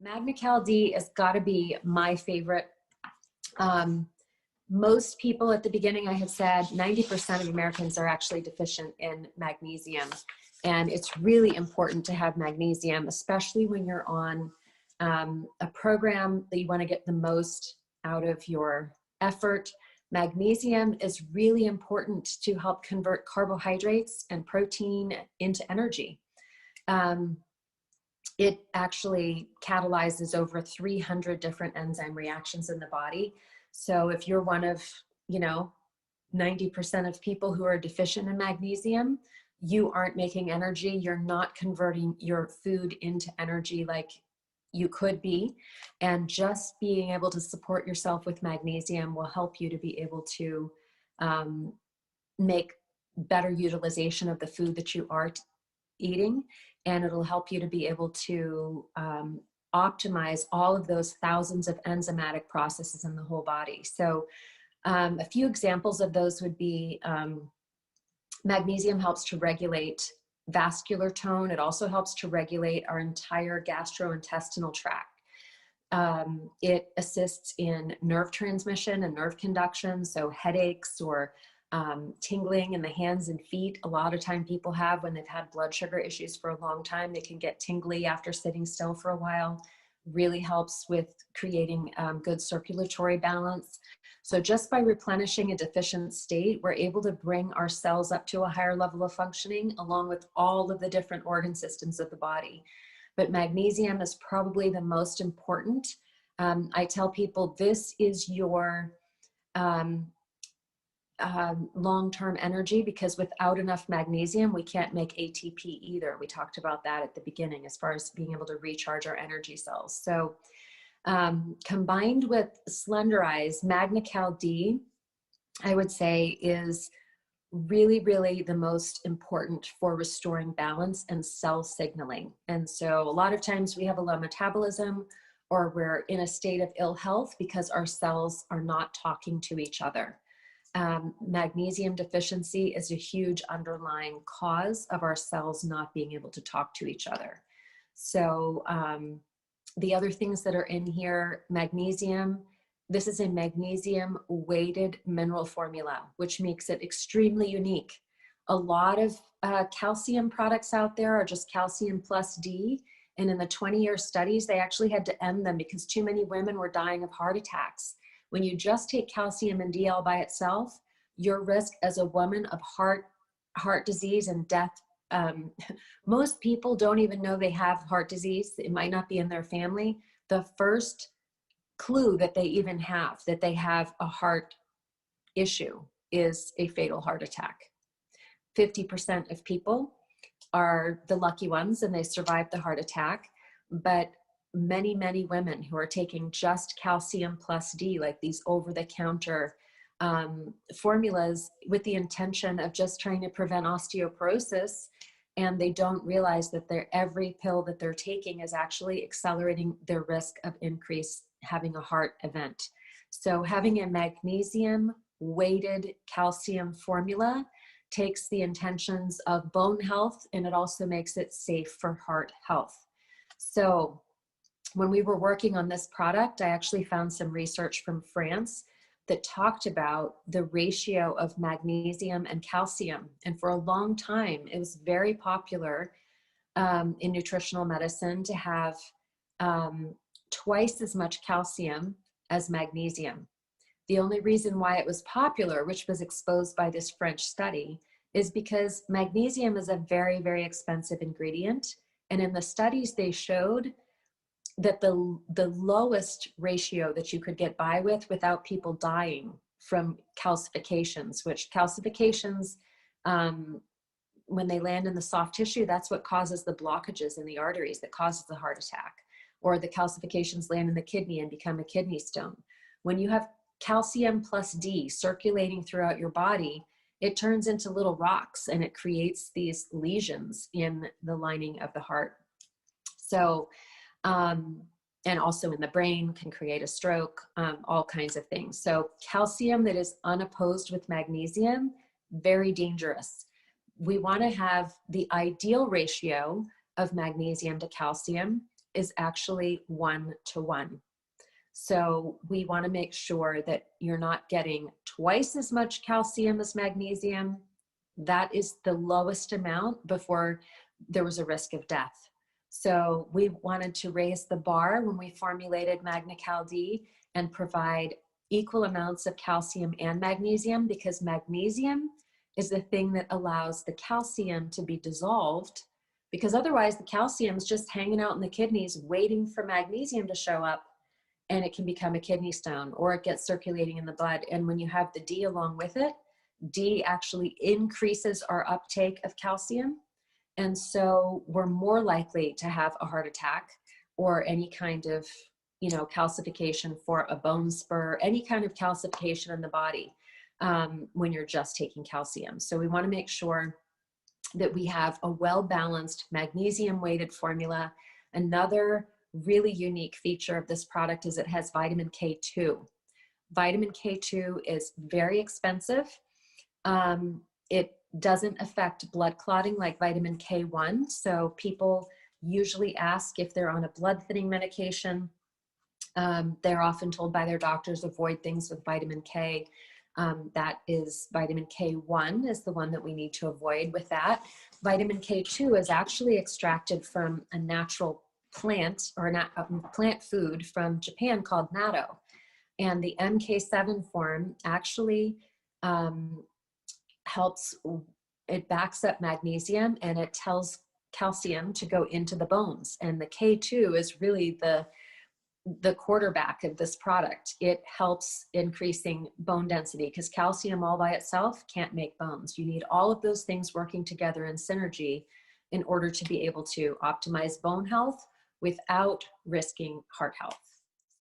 Magnical D has got to be my favorite. Most people at the beginning, I had said 90% of Americans are actually deficient in magnesium. And it's really important to have magnesium, especially when you're on a program that you want to get the most out of your effort. Magnesium is really important to help convert carbohydrates and protein into energy. It actually catalyzes over 300 different enzyme reactions in the body. So if you're one of, 90% of people who are deficient in magnesium, you aren't making energy. You're not converting your food into energy like you could be. And just being able to support yourself with magnesium will help you to be able to make better utilization of the food that you are eating. And it'll help you to be able to optimize all of those thousands of enzymatic processes in the whole body. So a few examples of those would be magnesium helps to regulate vascular tone. It also helps to regulate our entire gastrointestinal tract. It assists in nerve transmission and nerve conduction, so headaches or tingling in the hands and feet. A lot of time people have when they've had blood sugar issues for a long time, they can get tingly after sitting still for a while. Really helps with creating good circulatory balance. So just by replenishing a deficient state, we're able to bring our cells up to a higher level of functioning along with all of the different organ systems of the body. But magnesium is probably the most important. I tell people this is your long-term energy, because without enough magnesium, we can't make ATP either. We talked about that at the beginning as far as being able to recharge our energy cells. So combined with Slenderize, Magnical D, I would say is really, really the most important for restoring balance and cell signaling. And so a lot of times we have a low metabolism or we're in a state of ill health because our cells are not talking to each other. Magnesium deficiency is a huge underlying cause of our cells not being able to talk to each other. So the other things that are in here, magnesium, this is a magnesium weighted mineral formula, which makes it extremely unique. A lot of calcium products out there are just calcium plus D. And in the 20-year studies, they actually had to end them because too many women were dying of heart attacks. When you just take calcium and D all by itself, your risk as a woman of heart disease and death, most people don't even know they have heart disease. It might not be in their family. The first clue that they even have that they have a heart issue is a fatal heart attack. 50% of people are the lucky ones and they survive the heart attack, but many, many women who are taking just calcium plus D, like these over-the-counter formulas with the intention of just trying to prevent osteoporosis, and they don't realize that every pill that they're taking is actually accelerating their risk of having a heart event. So having a magnesium weighted calcium formula takes the intentions of bone health, and it also makes it safe for heart health. So when we were working on this product, I actually found some research from France that talked about the ratio of magnesium and calcium. And for a long time, it was very popular in nutritional medicine to have twice as much calcium as magnesium. The only reason why it was popular, which was exposed by this French study, is because magnesium is a very, very expensive ingredient. And in the studies, they showed that the lowest ratio that you could get by with without people dying from calcifications, which calcifications, when they land in the soft tissue, that's what causes the blockages in the arteries that causes the heart attack, or the calcifications land in the kidney and become a kidney stone. When you have calcium plus D circulating throughout your body, it turns into little rocks and it creates these lesions in the lining of the heart. So, and also in the brain can create a stroke, all kinds of things. So calcium that is unopposed with magnesium, very dangerous. We want to have the ideal ratio of magnesium to calcium is actually 1-to-1. So we want to make sure that you're not getting twice as much calcium as magnesium. That is the lowest amount before there was a risk of death. So we wanted to raise the bar when we formulated Magnical D and provide equal amounts of calcium and magnesium, because magnesium is the thing that allows the calcium to be dissolved, because otherwise the calcium is just hanging out in the kidneys waiting for magnesium to show up, and it can become a kidney stone, or it gets circulating in the blood. And when you have the D along with it, D actually increases our uptake of calcium. And so we're more likely to have a heart attack or any kind of, calcification for a bone spur, any kind of calcification in the body when you're just taking calcium. So we want to make sure that we have a well-balanced magnesium weighted formula. Another really unique feature of this product is it has vitamin K2. Vitamin K2 is very expensive. It doesn't affect blood clotting like vitamin K1. So people usually ask if they're on a blood thinning medication. They're often told by their doctors, avoid things with vitamin K. That is vitamin K1 is the one that we need to avoid with that. Vitamin K2 is actually extracted from a natural plant or a plant food from Japan called natto. And the MK7 form actually helps, it backs up magnesium and it tells calcium to go into the bones. And the K2 is really the quarterback of this product. It helps increasing bone density, because calcium all by itself can't make bones. You need all of those things working together in synergy in order to be able to optimize bone health without risking heart health.